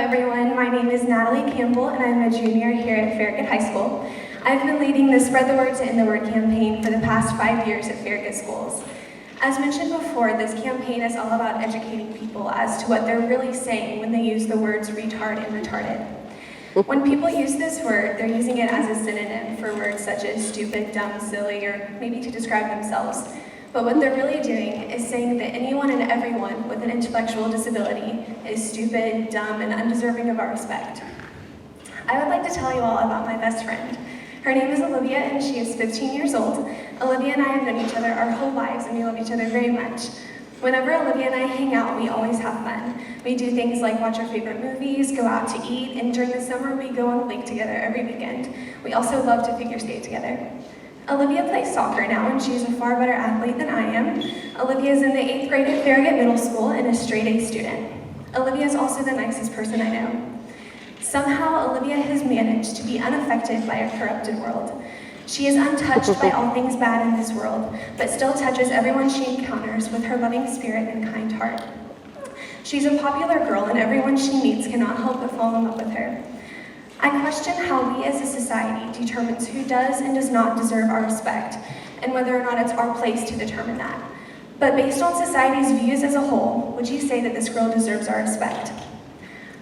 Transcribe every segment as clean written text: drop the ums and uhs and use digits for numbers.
everyone. My name is Natalie Campbell, and I'm a junior here at Farragut High School. I've been leading the Spread the Word to End the Word campaign for the past 5 years at Farragut schools. As mentioned before, this campaign is all about educating people as to what they're really saying when they use the words retard and retarded. When people use this word, they're using it as a synonym for words such as stupid, dumb, silly, or maybe to describe themselves. But what they're really doing is saying that anyone and everyone with an intellectual disability is stupid, dumb, and undeserving of our respect. I would like to tell you all about my best friend. Her name is Olivia, and she is 15 years old. Olivia and I have known each other our whole lives, and we love each other very much. Whenever Olivia and I hang out, we always have fun. We do things like watch our favorite movies, go out to eat, and during the summer, we go on the lake together every weekend. We also love to figure skate together. Olivia plays soccer now, and she's a far better athlete than I am. Olivia is in the 8th grade at Farragut Middle School and a straight A student. Olivia is also the nicest person I know. Somehow, Olivia has managed to be unaffected by a corrupted world. She is untouched by all things bad in this world, but still touches everyone she encounters with her loving spirit and kind heart. She's a popular girl, and everyone she meets cannot help but fall in love with her. I question how we as a society determines who does and does not deserve our respect, and whether or not it's our place to determine that. But based on society's views as a whole, would you say that this girl deserves our respect?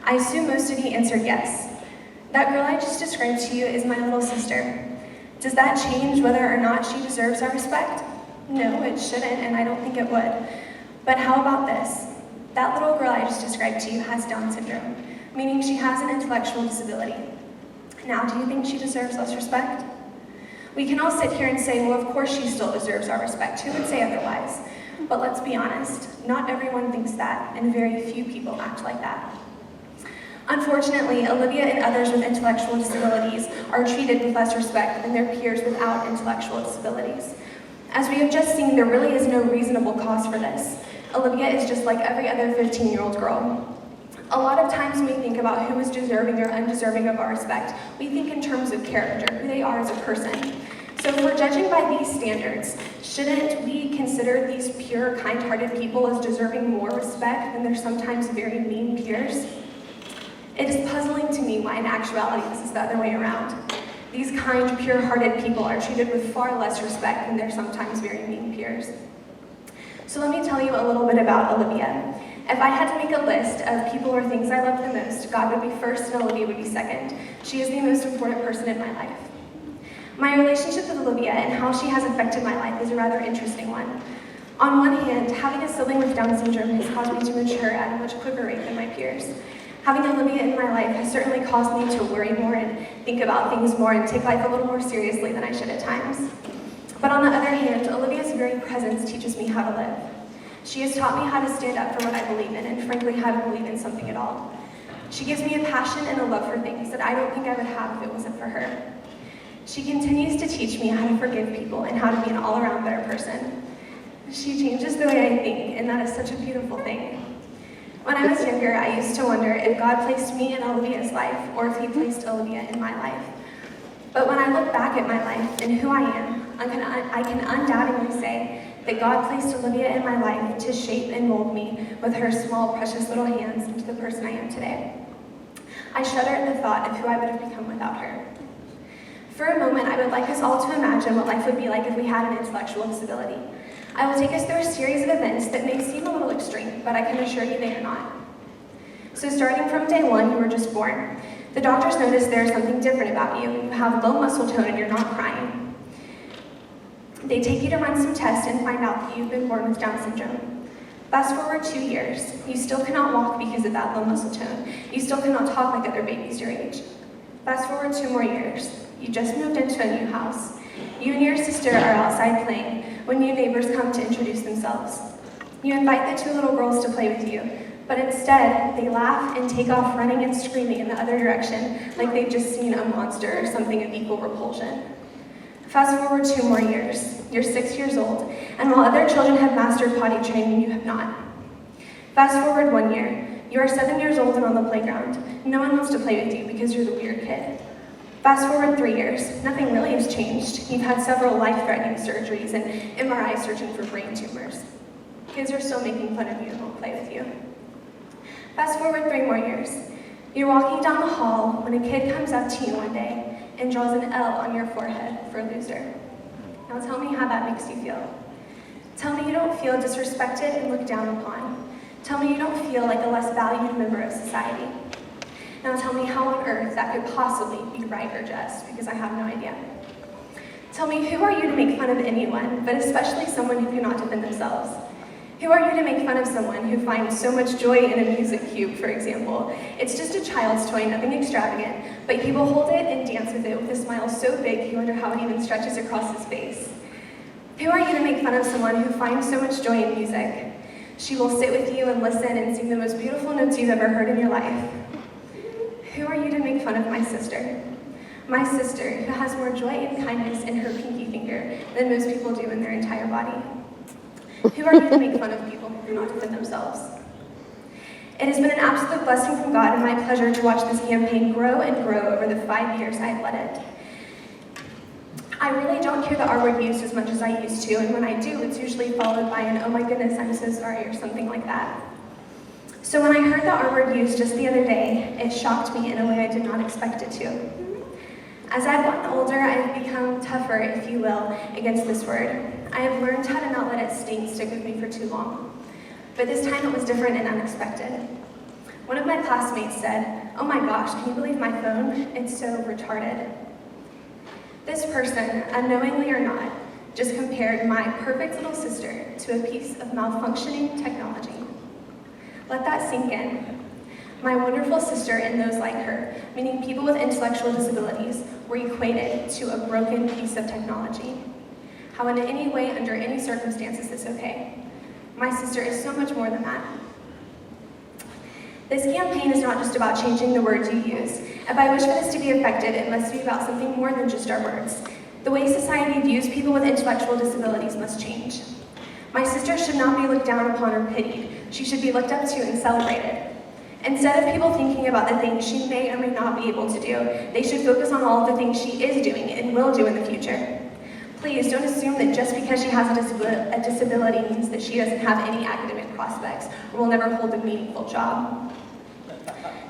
I assume most of you answered yes. That girl I just described to you is my little sister. Does that change whether or not she deserves our respect? No, it shouldn't, and I don't think it would. But how about this? That little girl I just described to you has Down syndrome, meaning she has an intellectual disability. Now, do you think she deserves less respect? We can all sit here and say, well, of course she still deserves our respect. Who would say otherwise? But let's be honest, not everyone thinks that, and very few people act like that. Unfortunately, Olivia and others with intellectual disabilities are treated with less respect than their peers without intellectual disabilities. As we have just seen, there really is no reasonable cause for this. Olivia is just like every other 15-year-old girl. A lot of times when we think about who is deserving or undeserving of our respect, we think in terms of character, who they are as a person. So if we're judging by these standards, shouldn't we consider these pure, kind-hearted people as deserving more respect than their sometimes very mean peers? It is puzzling to me why in actuality this is the other way around. These kind, pure-hearted people are treated with far less respect than their sometimes very mean peers. So let me tell you a little bit about Olivia. If I had to make a list of people or things I love the most, God would be first and Olivia would be second. She is the most important person in my life. My relationship with Olivia and how she has affected my life is a rather interesting one. On one hand, having a sibling with Down syndrome has caused me to mature at a much quicker rate than my peers. Having Olivia in my life has certainly caused me to worry more and think about things more and take life a little more seriously than I should at times. But on the other hand, Olivia's very presence teaches me how to live. She has taught me how to stand up for what I believe in, and frankly, how to believe in something at all. She gives me a passion and a love for things that I don't think I would have if it wasn't for her. She continues to teach me how to forgive people and how to be an all-around better person. She changes the way I think, and that is such a beautiful thing. When I was younger, I used to wonder if God placed me in Olivia's life, or if he placed Olivia in my life. But when I look back at my life and who I am, I can undoubtedly say that God placed Olivia in my life to shape and mold me with her small, precious little hands into the person I am today. I shudder at the thought of who I would have become without her. For a moment, I would like us all to imagine what life would be like if we had an intellectual disability. I will take us through a series of events that may seem a little extreme, but I can assure you they are not. So starting from day one, you were just born. The doctors notice there is something different about you. You have low muscle tone and you're not crying. They take you to run some tests and find out that you've been born with Down syndrome. Fast forward 2 years. You still cannot walk because of that low muscle tone. You still cannot talk like other babies your age. Fast forward 2 more years. You just moved into a new house. You and your sister are outside playing when new neighbors come to introduce themselves. You invite the 2 little girls to play with you, but instead, they laugh and take off running and screaming in the other direction like they've just seen a monster or something of equal repulsion. Fast forward 2 more years. You're 6 years old, and while other children have mastered potty training, you have not. Fast forward 1 year. You are 7 years old and on the playground. No one wants to play with you because you're the weird kid. Fast forward 3 years. Nothing really has changed. You've had several life-threatening surgeries and MRI searching for brain tumors. Kids are still making fun of you and won't play with you. Fast forward 3 more years. You're walking down the hall when a kid comes up to you one day and draws an L on your forehead for loser. Now tell me how that makes you feel. Tell me you don't feel disrespected and looked down upon. Tell me you don't feel like a less valued member of society. Now tell me how on earth that could possibly be right or just, because I have no idea. Tell me, who are you to make fun of anyone, but especially someone who cannot defend themselves? Who are you to make fun of someone who finds so much joy in a music cube, for example? It's just a child's toy, nothing extravagant, but he will hold it and dance with it with a smile so big you wonder how it even stretches across his face. Who are you to make fun of someone who finds so much joy in music? She will sit with you and listen and sing the most beautiful notes you've ever heard in your life. Who are you to make fun of my sister? My sister, who has more joy and kindness in her pinky finger than most people do in their entire body. Who are you to make fun of people who cannot defend themselves? It has been an absolute blessing from God and my pleasure to watch this campaign grow and grow over the 5 years I've led it. I really don't hear the R word used as much as I used to, and when I do, it's usually followed by an, "Oh my goodness, I'm so sorry," or something like that. So when I heard the R word used just the other day, it shocked me in a way I did not expect it to. As I've gotten older, I have become tougher, if you will, against this word. I have learned how to not let its sting stick with me for too long. But this time it was different and unexpected. One of my classmates said, "Oh my gosh, can you believe my phone? It's so retarded." This person, unknowingly or not, just compared my perfect little sister to a piece of malfunctioning technology. Let that sink in. My wonderful sister and those like her, meaning people with intellectual disabilities, were equated to a broken piece of technology. How in any way, under any circumstances, is okay? My sister is so much more than that. This campaign is not just about changing the words you use. If I wish for this to be effective, it must be about something more than just our words. The way society views people with intellectual disabilities must change. My sister should not be looked down upon or pitied. She should be looked up to and celebrated. Instead of people thinking about the things she may or may not be able to do, they should focus on all of the things she is doing and will do in the future. Please don't assume that just because she has a disability means that she doesn't have any academic prospects or will never hold a meaningful job.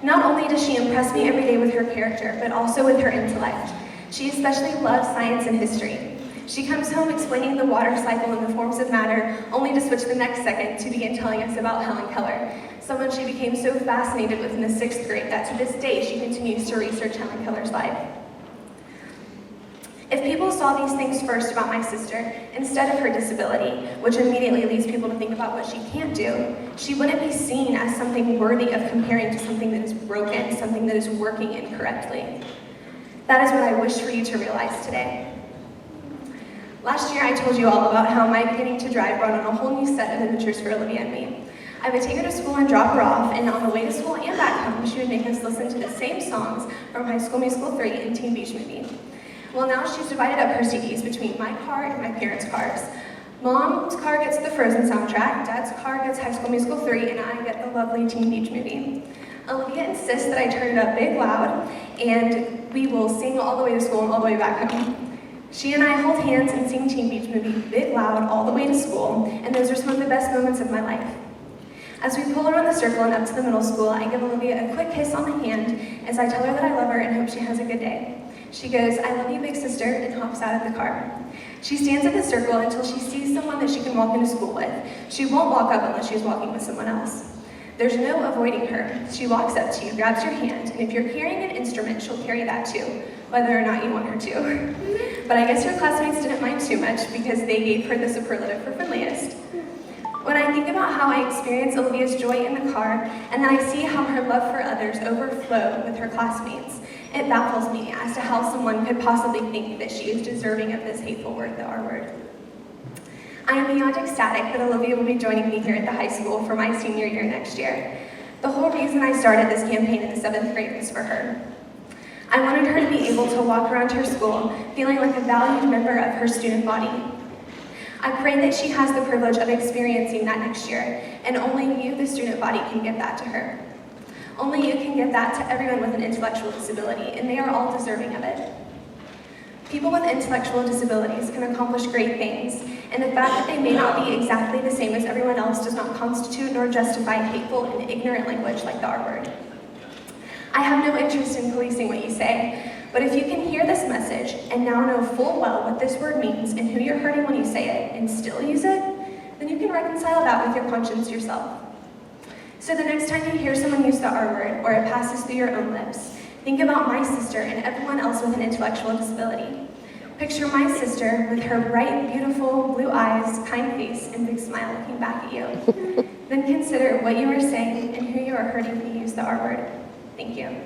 Not only does she impress me every day with her character, but also with her intellect. She especially loves science and history. She comes home explaining the water cycle and the forms of matter, only to switch the next second to begin telling us about Helen Keller, someone she became so fascinated with in the 6th grade that to this day she continues to research Helen Keller's life. If people saw these things first about my sister, instead of her disability, which immediately leads people to think about what she can't do, she wouldn't be seen as something worthy of comparing to something that is broken, something that is working incorrectly. That is what I wish for you to realize today. Last year I told you all about how my beginning to drive brought on a whole new set of adventures for Olivia and me. I would take her to school and drop her off, and on the way to school and back home, she would make us listen to the same songs from High School Musical 3 and Teen Beach Movie. Well, now she's divided up her CDs between my car and my parents' cars. Mom's car gets the Frozen soundtrack, Dad's car gets High School Musical 3, and I get the lovely Teen Beach Movie. Olivia insists that I turn it up big loud, and we will sing all the way to school and all the way back home. She and I hold hands and sing Teen Beach Movie big loud all the way to school, and those are some of the best moments of my life. As we pull around the circle and up to the middle school, I give Olivia a quick kiss on the hand as I tell her that I love her and hope she has a good day. She goes, "I love you, big sister," and hops out of the car. She stands at the circle until she sees someone that she can walk into school with. She won't walk up unless she's walking with someone else. There's no avoiding her. She walks up to you, grabs your hand, and if you're carrying an instrument, she'll carry that too, whether or not you want her to. But I guess her classmates didn't mind too much because they gave her the superlative for friendliest. When I think about how I experience Olivia's joy in the car, and then I see how her love for others overflow with her classmates, it baffles me as to how someone could possibly think that she is deserving of this hateful word, the R word. I am beyond ecstatic that Olivia will be joining me here at the high school for my senior year next year. The whole reason I started this campaign in the 7th grade was for her. I wanted her to be able to walk around her school feeling like a valued member of her student body. I pray that she has the privilege of experiencing that next year, and only you, the student body, can give that to her. Only you can give that to everyone with an intellectual disability, and they are all deserving of it. People with intellectual disabilities can accomplish great things, and the fact that they may not be exactly the same as everyone else does not constitute nor justify hateful and ignorant language like the R word. I have no interest in policing what you say, but if you can hear this message and now know full well what this word means and who you're hurting when you say it and still use it, then you can reconcile that with your conscience yourself. So the next time you hear someone use the R word or it passes through your own lips, think about my sister and everyone else with an intellectual disability. Picture my sister with her bright, beautiful blue eyes, kind face, and big smile looking back at you. Then consider what you are saying and who you are hurting when you use the R word. Thank you.